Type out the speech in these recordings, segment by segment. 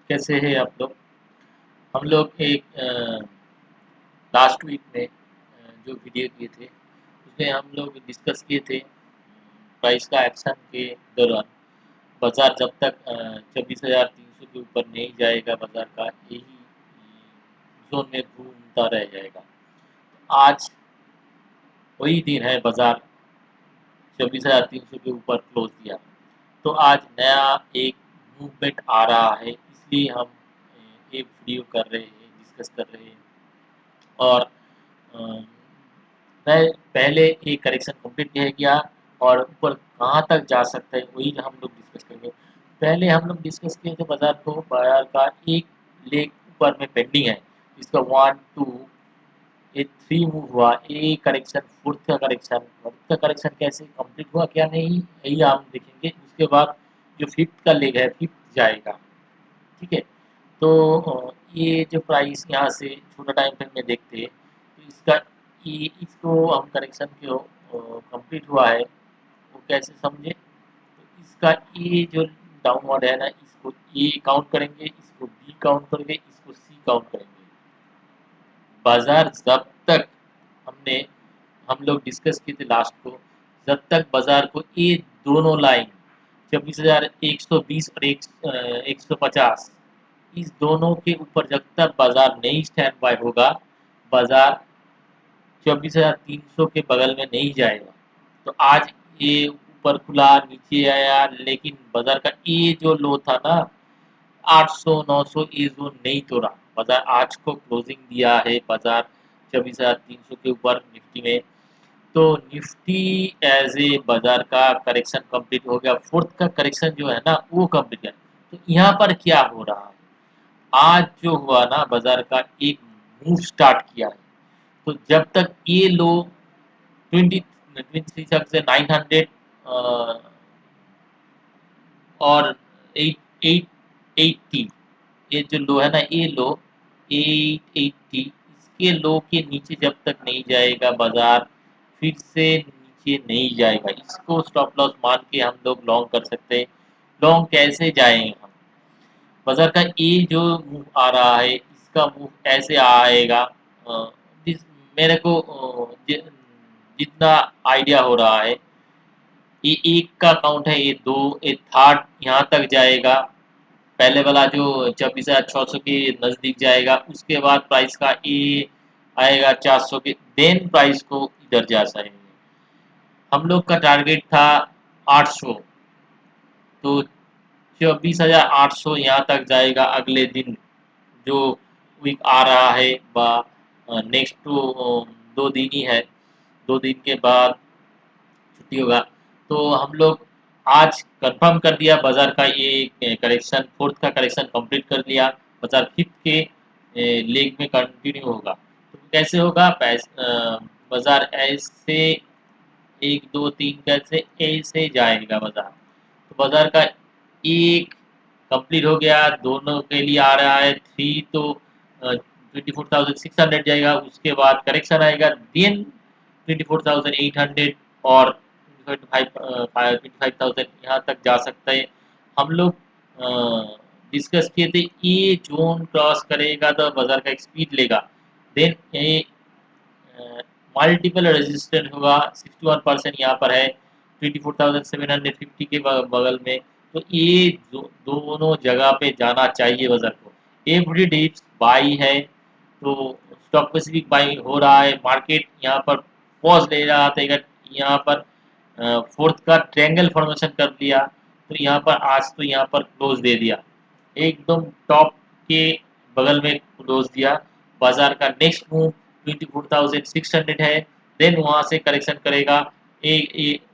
कैसे हैं आप लोग? हम लोग एक लास्ट वीक में जो वीडियो किए थे उसमें हम लोग डिस्कस किए थे प्राइस का एक्शन के दौरान बाजार जब तक 24,300 के ऊपर नहीं जाएगा बाजार का यही जोन में घूमता रह जाएगा। आज वही दिन है, बाजार 24,300 के ऊपर क्लोज दिया। तो आज नया एक मूवमेंट आ रहा है, इसलिए हम ये वीडियो कर रहे हैं, डिस्कस कर रहे हैं। और अ, मैं पहले एक करेक्शन कंप्लीट किया गया और ऊपर कहाँ तक जा सकता है वही हम लोग डिस्कस करेंगे। पहले हम लोग डिस्कस किए थे बाजार का एक लेग ऊपर में पेंडिंग है, इसका 1 2 ये 3 मूव हुआ, ये करेक्शन फोर्थ का करेक्शन कैसे कंप्लीट हुआ क्या नहीं यही हम देखेंगे। उसके बाद जो फिफ्थ का लेग है फिफ्थ जाएगा, ठीक है। तो ये जो प्राइस यहाँ से छोटा टाइम फ्रेम में देखते हैं तो इसका ये इसको हम करेक्शन को कंप्लीट हुआ है वो कैसे समझे। तो इसका ये जो डाउनवर्ड है ना, इसको ए काउंट करेंगे, इसको बी काउंट करेंगे, इसको सी काउंट करेंगे। बाजार जब तक हमने हम लोग डिस्कस किए थे लास्ट को, जब तक बाजार को ये दोनों लाइन 24,120 और 150 इस दोनों के ऊपर जब तक बाजार नहीं स्टैंड बाय होगा, बाजार 24,300 के बगल में नहीं जाएगा। तो आज ये ऊपर खुला नीचे आया, लेकिन बाजार का ये जो लो था ना 800 900 ये जोन नहीं तोड़ा। बाजार आज को क्लोजिंग दिया है बाजार 24,300 के ऊपर निफ्टी में। तो निफ्टी एज ए बाजार का करेक्शन कंप्लीट हो गया, फोर्थ का करेक्शन जो है ना वो कंप्लीट है। तो यहाँ पर क्या हो रहा है, आज जो हुआ ना बाजार का एक मूव स्टार्ट किया है। तो जब तक ये लो 23 तक से 900 और 880 ये जो लो है ना ये लो 880 इसके लो के नीचे जब तक नहीं जाएगा बाजार फिर से नीचे नहीं जाएगा। इसको स्टॉप लॉस मान के हम लोग लॉन्ग कर सकते हैं। लॉन्ग कैसे जाएंगे हम, बाजार का ये जो मूव आ रहा है इसका मूव ऐसे आएगा। मेरे को जितना आइडिया हो रहा है ये एक का काउंट है, ये दो, ये थर्ड यहाँ तक जाएगा। पहले वाला जो 24,600 के नजदीक जाएगा, उसके बाद प्राइस का ये आएगा 400 के, देन प्राइस को इधर जा जाएंगे। हम लोग का टारगेट था 800, तो 24,800 यहाँ तक जाएगा अगले दिन जो वीक आ रहा है। नेक्स्ट टू 2 दिन ही है, 2 दिन के बाद छुट्टी होगा। तो हम लोग आज कंफर्म कर दिया बाजार का ये करेक्शन, फोर्थ का करेक्शन कंप्लीट कर लिया। बाजार फिफ्थ के लेग में कंटिन्यू होगा। तो कैसे होगा, बाजार ऐसे 1 2 3 कैसे ऐसे जाएगा बाजार। तो बाजार का एक कंप्लीट हो गया, दोनों के लिए आ रहा है थ्री, तो 24,600 जाएगा। उसके बाद करेक्शन आएगा, देन 24,800 और 25,000 यहाँ तक जा सकता है। हम लोग डिस्कस किए थे ये जोन क्रॉस करेगा तो बाजार का एक स्पीड लेगा, देन ये मल्टीपल रेजिस्टेंस होगा। 61% यहाँ पर है 24,750 के बगल में। तो ये दोनों जगह पे जाना चाहिए बाजार को। एवरी डिप्स बाई है, तो स्टॉक स्पेसिफिक बाई हो रहा है। मार्केट यहाँ पर पॉज ले रहा था, यहाँ पर फोर्थ का ट्रायंगल फॉर्मेशन कर दिया, तो यहाँ पर आज तो यहाँ पर क्लोज दे दिया, एकदम टॉप के बगल में क्लोज दिया। बाजार का नेक्स्ट मूव 24,600 है, देन वहां से करेक्शन करेगा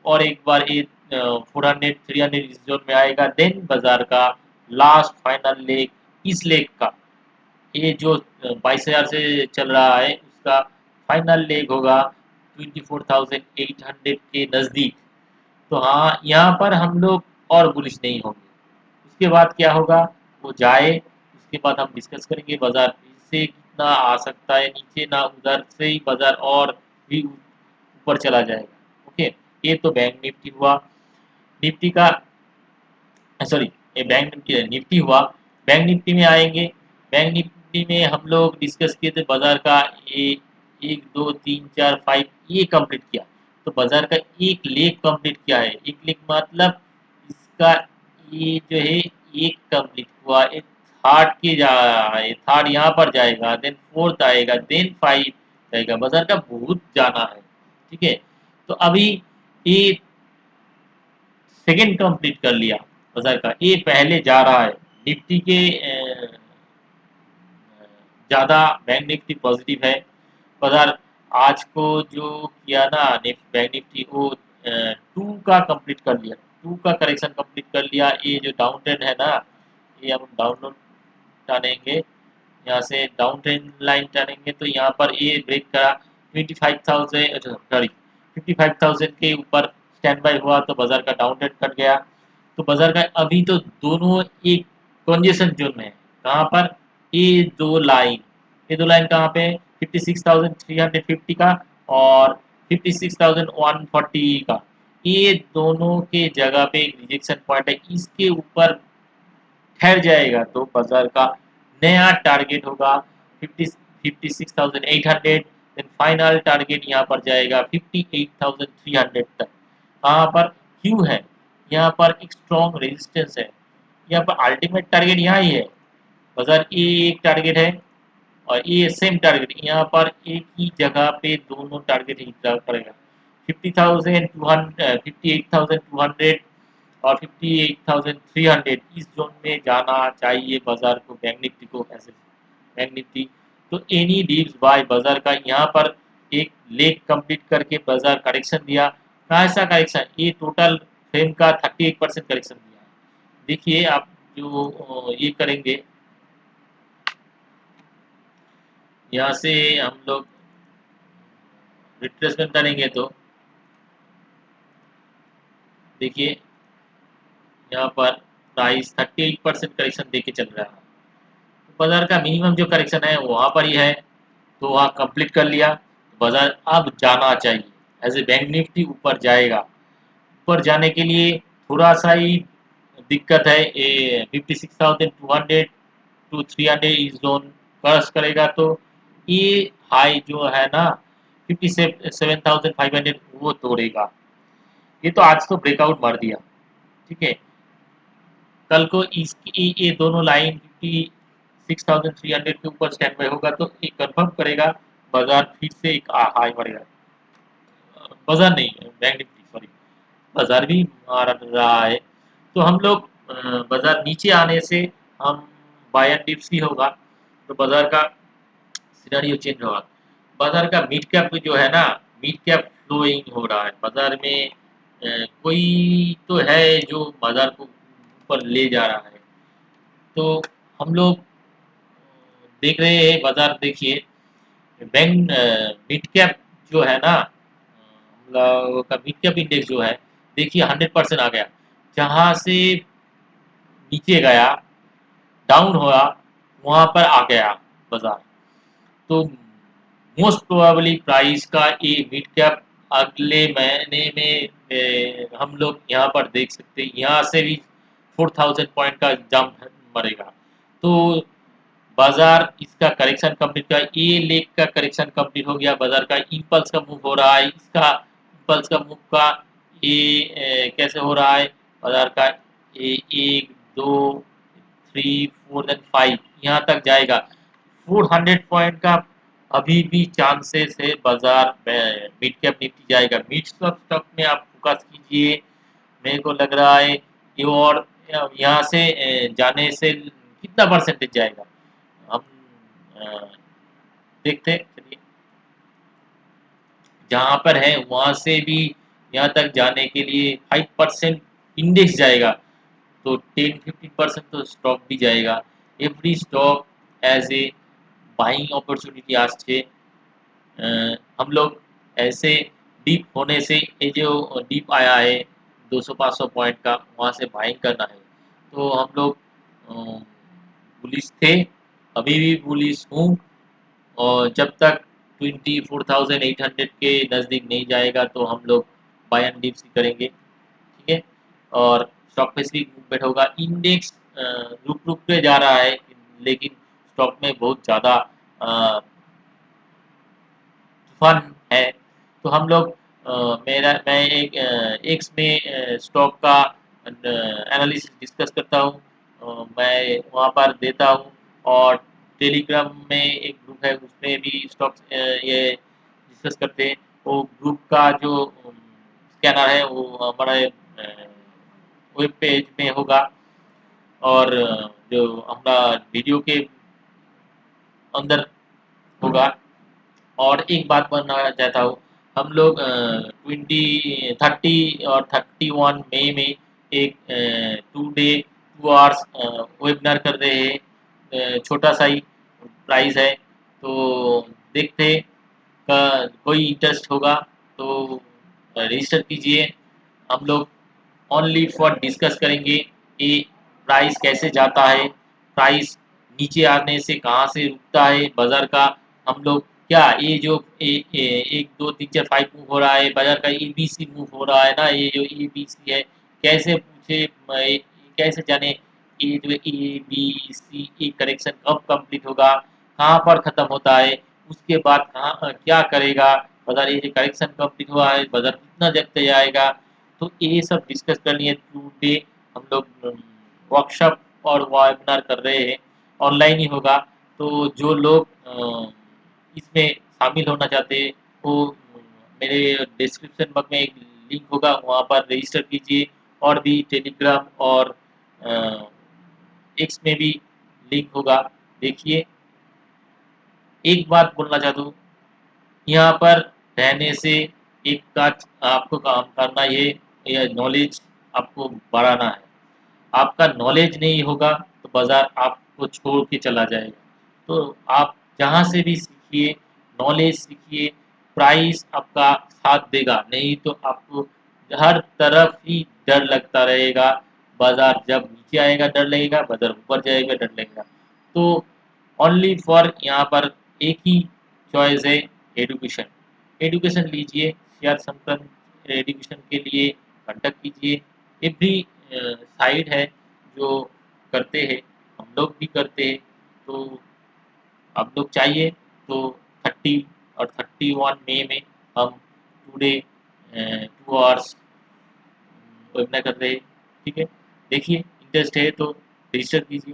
और एक बार ये 400 300 इस जोन में आएगा, देन बाजार का लास्ट फाइनल लेग इस लेग का ये जो 22,000 से चल रहा है उसका फाइनल लेग होगा 24,800 के नज़दीक। तो हाँ यहाँ पर हम लोग और बुलिश नहीं होंगे। उसके बाद क्या होगा वो जाए, उसके बाद हम डिस्कस करेंगे बाजार फिर से कितना आ सकता है नीचे, ना उधर से ही बाजार और भी ऊपर चला जाएगा। ओके, ये तो बैंक निफ्टी हुआ। निफ्टी का सॉरी ये बैंक निफ्टी निफ्टी हुआ। बैंक निफ्टी में आएंगे। बैंक निफ्टी में हम लोग डिस्कस किए थे बाजार का एक दो तीन चार फाइव ये कंप्लीट किया। तो बाजार का एक लेग कंप्लीट किया है। एक लेग मतलब इसका ये जो है एक कंप्लीट हुआ, एक थर्ड के जा रहा है, थर्ड यहाँ पर जाएगा, देन फोर्थ आएगा, देन फाइव जाएगा। बाजार का बहुत जाना है, ठीक है। तो अभी ये सेकंड कंप्लीट कर लिया बाजार का, ये पहले जा रहा है। निफ्टी के ज़्यादा बैंक निफ्टी पॉजिटिव है। बाजार आज को जो किया ना बैंक निफ्टी वो टू का कंप्लीट कर लिया, टू का करेक्शन कंप्लीट कर लिया। ये जो डाउन ट्रेंड है ना, ये हम डाउन टानेंगे, यहाँ से डाउन ट्रेंड लाइन टानेंगे तो यहाँ पर ये ब्रेक करा 25,000 सॉरी 55,000 के ऊपर स्टैंड बाय हुआ तो बाजार का डाउन ट्रेंड कट गया। तो बाजार का अभी तो दोनों एक कंजेशन जोन में है। कहाँ पर? ये दो लाइन, ये दो लाइन कहाँ पे? 56,350 का और 56,140 का, ये दोनों के जगह पे एक रिजेक्शन पॉइंट है। इसके ऊपर ठहर जाएगा तो बाजार का नया टारगेट होगा 56,800, देन फाइनल टारगेट यहाँ पर जाएगा 58,300 तक। कहाँ पर क्यों है? यहाँ पर एक स्ट्रॉन्ग रेजिस्टेंस है। यहाँ पर अल्टीमेट टारगेट यहाँ ही है। बाजार ये एक टारगेट है और ये सेम टारगेट यहाँ पर एक ही जगह पे दोनों टारगेट ही करेगा। 58,200 और 58,300 इस जोन में जाना चाहिए बाजार को, बैंक निफ्टी को। ऐसे बैंक निफ्टी तो एनी डीप्स बाय बाजार का यहाँ पर एक लेग कंप्लीट करके बाजार करेक्शन दिया। कैसा करेक्शन? ये टोटल फ्रेम का 38% करेक्शन दिया। देखिए आप जो ये करेंगे, यहाँ से हम लोग रिट्रेसमेंट करेंगे तो देखिए यहाँ पर प्राइस 38% करेक्शन देके चल रहा है। बाजार का मिनिमम जो करेक्शन है वहाँ पर ही है, तो वहाँ कंप्लीट कर लिया। बाजार अब जाना चाहिए, ऐसे बैंक निफ्टी ऊपर जाएगा। ऊपर जाने के लिए थोड़ा सा ही दिक्कत है, ये 56,200 टू 300 इस जोन क्रॉस करेगा तो ये हाई जो है ना 57,500 वो तोड़ेगा। ये तो आज तो ब्रेकआउट मार दिया, ठीक है। कल को ये दोनों लाइन 56,300 के ऊपर स्टैंड बाय होगा तो ये कंफर्म करेगा बाजार फिर से एक हाई मारेगा। बाजार नहीं, बैंक निफ्टी सॉरी, बाजार भी मार रहा है। तो हम लोग बाजार नीचे आने से हम बाय एंड डिप्स ही होगा, तो बाजार का सिनेरियो चेंज होगा। बाजार का मिड कैप जो है ना, मिड कैप फ्लोइंग हो रहा है बाजार में। कोई तो है जो बाजार को ऊपर ले जा रहा है। तो हम लोग देख रहे हैं बाजार, देखिए बैंक मिड कैप जो है ना, हम लोग का मिड कैप इंडेक्स जो है, देखिए 100% आ गया। जहाँ से नीचे गया, डाउन हुआ, वहाँ पर आ गया बाजार। तो मोस्ट प्रोबेबली प्राइस का ये मिड कैप अगले महीने में हम लोग यहाँ पर देख सकते हैं। यहाँ से भी 4,000 पॉइंट का जंप मरेगा। तो बाजार इसका करेक्शन कंप्लीट का, ये लेग का करेक्शन कंप्लीट हो गया। बाजार का इम्पल्स का मूव हो रहा है, इसका इम्पल्स का मूव का ये कैसे हो रहा है बाजार का? ये एक दो थ्री फोर देन फाइव यहाँ तक जाएगा। 400 पॉइंट का अभी भी चांसेस है बाजार में मिड कैप निफ्टी जाएगा। मिड स्टॉक में आप फोकस कीजिए। मेरे को लग रहा है ये, और यहाँ से जाने से कितना परसेंटेज जाएगा हम अ, देखते हैं। चलिए जहाँ पर है वहाँ से भी यहाँ तक जाने के लिए 5% इंडेक्स जाएगा, तो 10-15% तो स्टॉक भी जाएगा। Every stock as a buying opportunity আসছে। हम लोग ऐसे डीप होने से, ये जो डीप आया है 200-500 पॉइंट का, वहाँ से बाइंग करना है। तो हम लोग बुलिश थे, अभी भी बुलिश हूँ। और जब तक 24,800 के नज़दीक नहीं जाएगा तो हम लोग बाय एंड डिप्स ही करेंगे, ठीक है। और स्टॉक पे भी मूवमेंट होगा। इंडेक्स रुक रुक के जा रहा है, लेकिन स्टॉक में बहुत ज़्यादा तूफान है। तो हम लोग मैं एक एक्स में स्टॉक का एनालिसिस डिस्कस करता हूँ। मैं वहाँ पर देता हूँ, और टेलीग्राम में एक ग्रुप है, उसमें भी स्टॉक ये डिस्कस करते हैं। वो ग्रुप का जो स्कैनर है वो हमारे वेब पेज में होगा, और जो हमारा वीडियो के अंदर होगा। और एक बात बताना चाहता हूँ, हम लोग 30 और 31 मई में एक 2 आवर्स वेबिनार कर रहे हैं। छोटा सा ही प्राइस है, तो देखते कोई इंटरेस्ट होगा तो रजिस्टर कीजिए। हम लोग ओनली फॉर डिस्कस करेंगे कि प्राइस कैसे जाता है, प्राइस नीचे आने से कहाँ से रुकता है बाजार का। हम लोग क्या ये जो एक दो तीन चार फाइव मूव हो रहा है बाजार का, ABC मूव हो रहा है ना, ये जो ABC है, कैसे पूछे कैसे जाने ये जो ABC करेक्शन कब कंप्लीट होगा, कहाँ पर खत्म होता है, उसके बाद कहाँ क्या करेगा बाजार, ये जो करेक्शन कंप्लीट हुआ है बाजार कितना जगते जाएगा। तो ये सब डिस्कस करनी है टुडे। हम लोग वर्कशॉप और वेबिनार कर रहे हैं, ऑनलाइन ही होगा। तो जो लोग इसमें शामिल होना चाहते हैं वो मेरे डिस्क्रिप्शन बॉक्स में एक लिंक होगा, वहाँ पर रजिस्टर कीजिए। और भी टेलीग्राम और एक्स में भी लिंक होगा, देखिए। एक बात बोलना चाहता हूँ, यहाँ पर रहने से एक का आपको काम करना, ये नॉलेज आपको बढ़ाना है। आपका नॉलेज नहीं होगा तो बाजार आपको छोड़ के चला जाएगा। तो आप जहाँ से भी सीखिए, नॉलेज सीखिए, प्राइस आपका साथ देगा, नहीं तो आपको हर तरफ ही डर लगता रहेगा। बाजार जब नीचे आएगा डर लगेगा, बाजार ऊपर जाएगा डर लगेगा। तो ओनली फॉर यहाँ पर एक ही चॉइस है, एडुकेशन। एडुकेशन लीजिए, शेयर संक्रांत एडुकेशन के लिए कांटेक्ट कीजिए। एवरी साइड है जो करते हैं, हम लोग भी करते हैं। तो आप लोग चाहिए तो 30 और 31 मई में हम टुडे 2 आवर्स वेबिनार कर रहे हैं, ठीक है। देखिए इंटरेस्ट है तो रजिस्टर कीजिए।